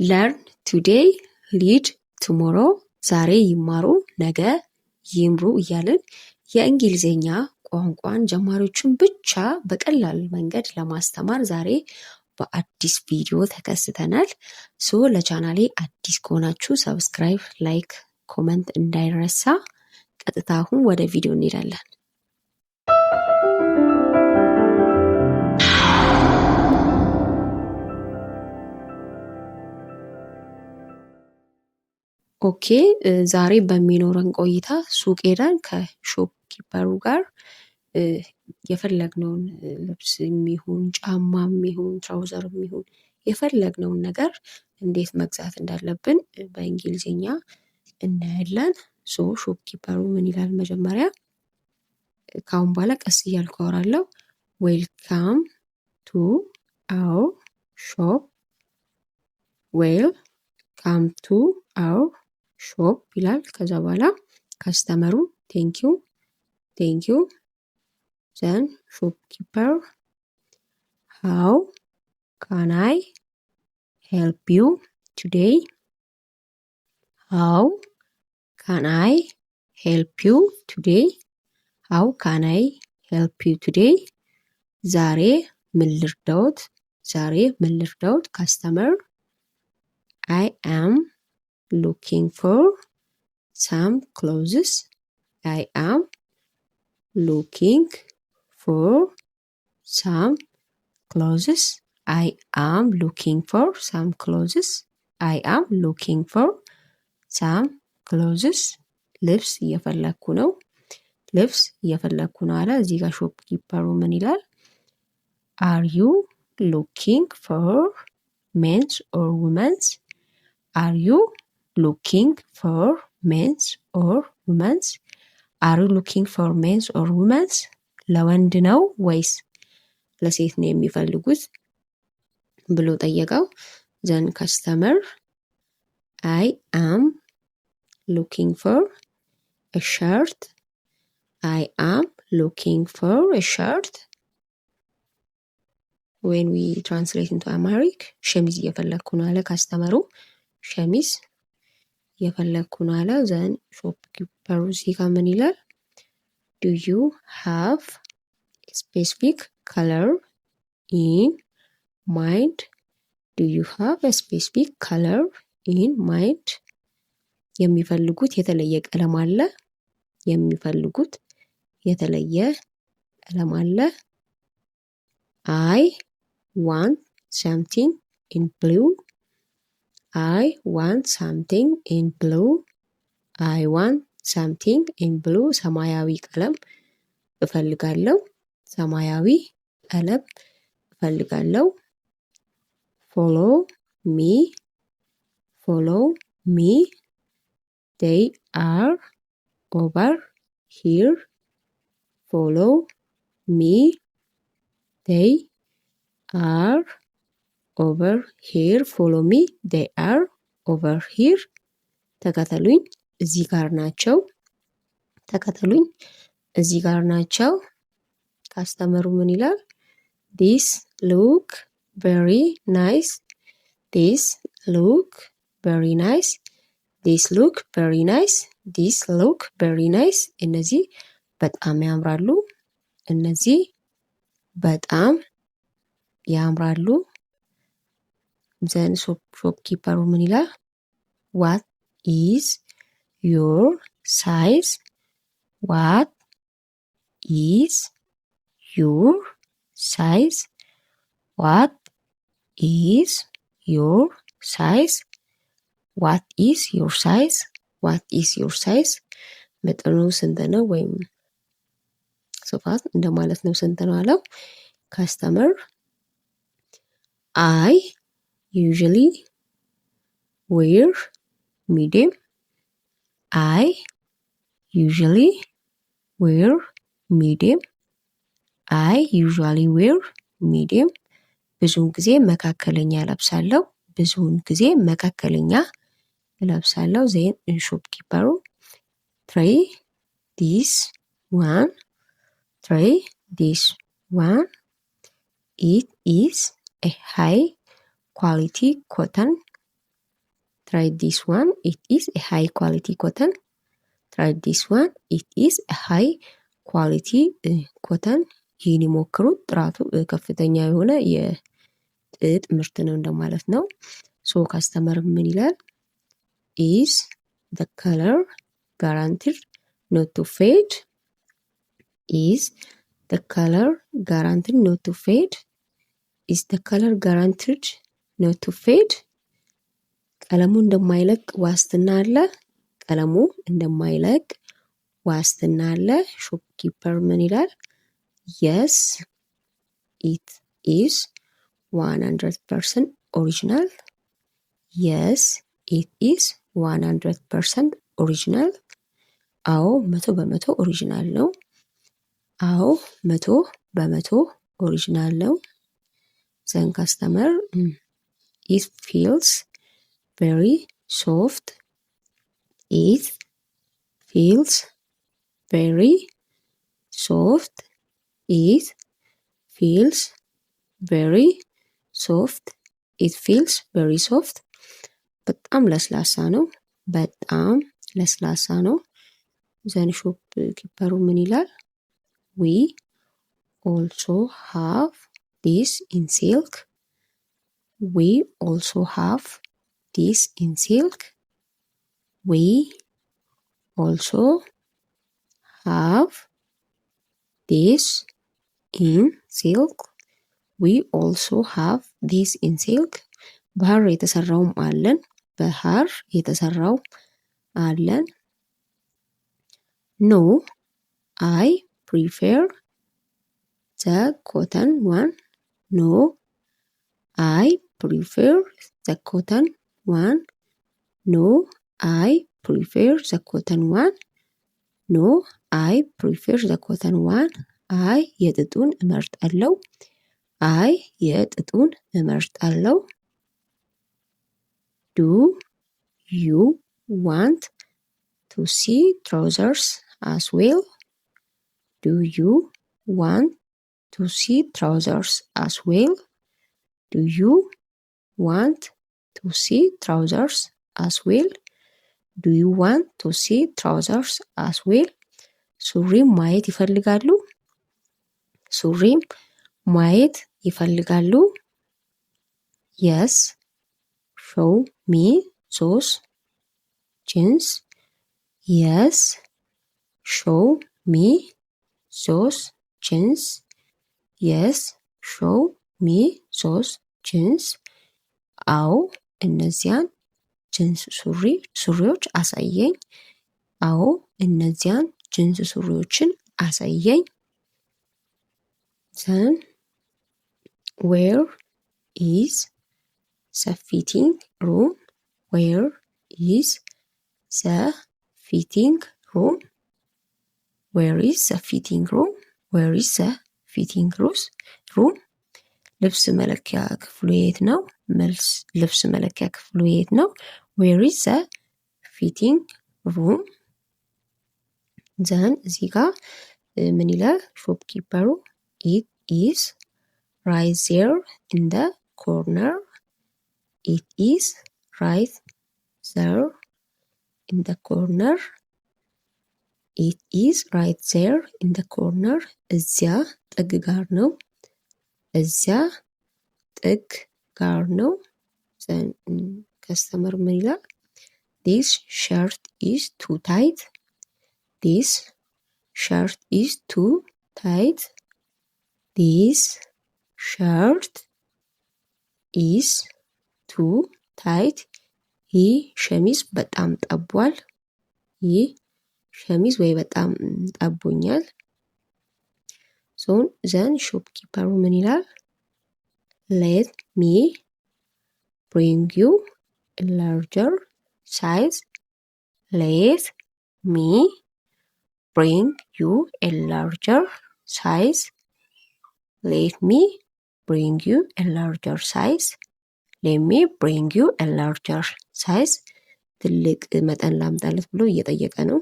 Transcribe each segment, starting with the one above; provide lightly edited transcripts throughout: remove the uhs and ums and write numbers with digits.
ለርን ቱዴይ ሊድ ቱሞሮ ዛሬ ይማሩ ነገ ይምሩ እያልን የእንግሊዝኛ ቋንቋን ጀማሪዎችን ብቻ በቀላል መንገድ ለማስተማር ዛሬ በአዲስ ቪዲዮ ተከስተናል። ለቻናሌ አዲስ ከሆናችሁ ሰብስክራይብ፣ ላይክ፣ ኮመንት እንዳይረሳ። ቀጥታ አሁን ወደ ቪዲዮ እንሄዳለን። ኦኬ ዛሬ በሚኖረን ቆይታ ሱቅ ሄደን ከሾፕ ኪፐሩ ጋር የፈለግነውን ልብስ የሚሆን ጫማም የሚሆን ትራውዘርም የሚሆን የፈለግነውን ነገር እንዴት መግዛት እንዳለብን በእንግሊዝኛ እናያለን። ሾፕ ኪፐሩ ምን ይላል? መጀመሪያ ካሁን በኋላ ቀስ እያልኩ አወራለሁ። ዌልካም ቱ አወር ሾፕ፣ ዌልካም ቱ አወር ሾፕ ይላል። ከዛ በኋላ ካስተመሩ ቴንኪዩ ዘን ሾፕ ኪፐር ሃው ካን አይ ሄልፕ ዩ ቱዴይ፣ ሃው ካን አይ ሄልፕ ዩ ቱዴይ፣ ሃው ካን አይ ሄልፕ ዩ ቱዴይ፣ ዛሬ ምን ልርዳዎት፣ ዛሬ ምን ልርዳዎት። ካስተመር አይ አም looking for some clothes, I am looking for some clothes, I am looking for some clothes, I am looking for some clothes። ልብስ እየፈለኩ ነው፣ ልብስ እየፈለኩ ነው አለ። እዚህ ጋር ሾፕ ኪፐሩ ምን ይላል? Are you looking for men's or women's? Are you looking for men's or women's? Are you looking for men's or women's? ለወንድ ነው ወይስ ለሴት ነው የሚፈልጉት ብሎ ጠየቀው። ዘን ከስተመር I am looking for a shirt, I am looking for a shirt. When we translate into Amharic ሸሚዝ እየፈለኩ ነው አለ ካስተመሩ። ሸሚዝ የፈለኩ ነው አለ። ዘን ሾፕ ኪፐሩ እዚህ ጋር ምን ይላል? ዱ ዩ ሃቭ ስፔሲፊክ ከለር ኢን ማይንድ? ዱ ዩ ሃቭ ስፔሲፊክ ከለር ኢን ማይንድ? የሚፈልጉት የተለየ ቀለም አለ? የሚፈልጉት የተለየ ቀለም አለ? አይ ዋንት ሰምቲንግ ኢን ብሉ፣ I want something in blue, I want something in blue። ሰማያዊ ቀለም እፈልጋለሁ፣ ሰማያዊ ቀለም እፈልጋለሁ። follow me, follow me, they are over here, follow me, they are over here, follow me, they are over here። ተከተሉኝ፣ እዚህ ጋር ናቸው፣ ተከተሉኝ፣ እዚህ ጋር ናቸው። ካስተመሩ ምን ይላል? this look very nice, this look very nice, this look very nice, this look very nice። እነዚህ በጣም ያምራሉ፣ እነዚህ በጣም ያምራሉ። ዘን ሾፕ ኪፐሩ ምን ይላል? ዋት ኢዝ ዮር ሳይዝ? ዋት ኢዝ ዮር ሳይዝ? ዋት ኢዝ ዮር ሳይዝ? ዋት ኢዝ ዮር ሳይዝ? ዋት ኢዝ ዮር ሳይዝ? መጠኑ ስንት ነው ወይም ስፋት እንደማለት ነው። ስንት ነው አለው። ካስተመር አይ usually wear medium, I usually wear medium, I usually wear medium። ብዙውን ጊዜ መካከለኛ እለብሳለሁ፣ ብዙውን ጊዜ መካከለኛ እለብሳለሁ። ዜን ሾፕ ኪፐሩ try this one, try this one, it is a high quality cotton, try this one, it is a high quality cotton. try this one, it is a high quality cotton. ይህን ይሞክሩት፣ ጥራቱ ከፍተኛ የሆነ የጥጥ ምርት ነው እንደማለት ነው። ሶ ካስተመር ምን ይላል? is the color guaranteed not to fade? is the color guaranteed not to fade? is the color guaranteed not to fade? ቀለሙ እንደማይለቅ ዋስትና አለ? ቀለሙ እንደማይለቅ ዋስትና አለ? ሾፕኪፐር ምን ይላል? yes, it is 100% original. yes, it is 100% original. አዎ 100% ኦሪጂናል ነው። አዎ 100% ኦሪጂናል ነው። ዘን ካስተመር it feels very soft. it feels very soft. it feels very soft. it feels very soft. በጣም ለስላሳ ነው። በጣም ለስላሳ ነው። ዘን ሾፕ ኪፐሩ ምን ይላል? we also have this in silk. we also have this in silk. we also have this in silk. we also have this in silk. በሐር የተሰራውም አለን። በሐር የተሰራው አለን። no, I prefer the cotton one. no, I prefer the cotton one. no, I prefer the cotton one. no, I prefer the cotton one. አይ የጥጡን እመርጣለሁ። አይ የጥጡን እመርጣለሁ። do you want to see trousers as well? do you want to see trousers as well? do you want to see trousers as well? do you want to see trousers as well? ሱሪም ማየት ይፈልጋሉ? ሱሪም ማየት ይፈልጋሉ? yes, show me those jeans. yes, show me those jeans. yes, show me those jeans. አዎ እነዚያን ጅንስ ሱሪዎች አሳየኝ። አዎ እነዚያን ጅንስ ሱሪዎችን አሳየኝ። then where is the fitting room? where is the fitting room? where is the fitting room? where is the fitting room? ልብስ መለኪያ ክፍሉ የት ነው? መልስ ልብስ መለኪያ ክፍሉ የት ነው? where is the fitting room? then እዚህ ጋር ምን ይላል ሾፕኪፐሩ? it is right there in the corner. it is right there in the corner. it is right there in the corner. እዚያ ጥግ ጋር ነው። እዚያ ጥግ ጋር ነው። ከስተመር ምን ይላል? this shirt is too tight. this shirt is too tight. this shirt is too tight. ይህ ሸሚዝ በጣም ጠቧል። ይህ ሸሚዝ ወይ በጣም ጠቦኛል። ዘን ሾፕኪፐሩ ምን ይላል? let me bring you a larger size. let me bring you a larger size. let me bring you a larger size. let me bring you a larger size. ትልቅ መጠን ላምጣለት ብሎ እየጠየቀ ነው።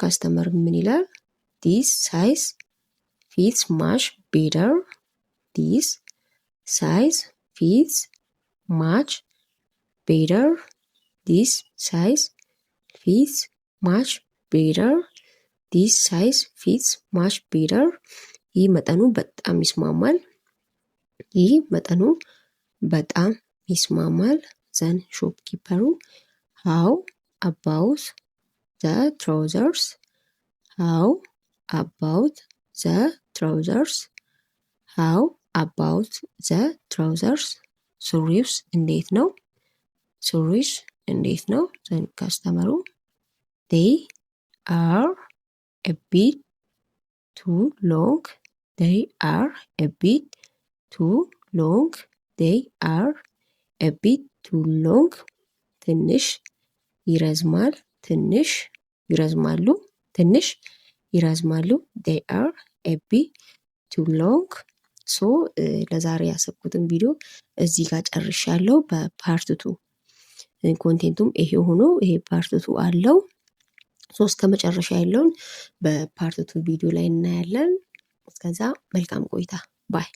ካስተመር ምን ይላል? this size fits much better. this size fits much better this size fits much better this size fits much better ይህ መጠኑ በጣም ይስማማል ይህ መጠኑ በጣም ይስማማል ዘን ሾፕኪፐሩ how about the trousers how about the trousers how about the trousers ሱሪውስ እንዴት ነው ሱሪስ እንዴት ነው ዘን ካስተመሩ they are a bit too long they are a bit too long they are a bit too long ትንሽ ይረዝማል ትንሽ ይረዝማሉ ትንሽ ይረዝማሉ they are a bit too long ሶ ለዛሬ ያሰብኩትን ቪዲዮ እዚህ ጋር ጨርሻለሁ በፓርት 2 ኮንቴንቱም ይሄ ሆኖ ይሄ ፓርት 2 አለው ሶስት ከመጨረሻ ያለውን በፓርት 2 ቪዲዮ ላይ እናያለን እስከዛ መልካም ቆይታ ባይ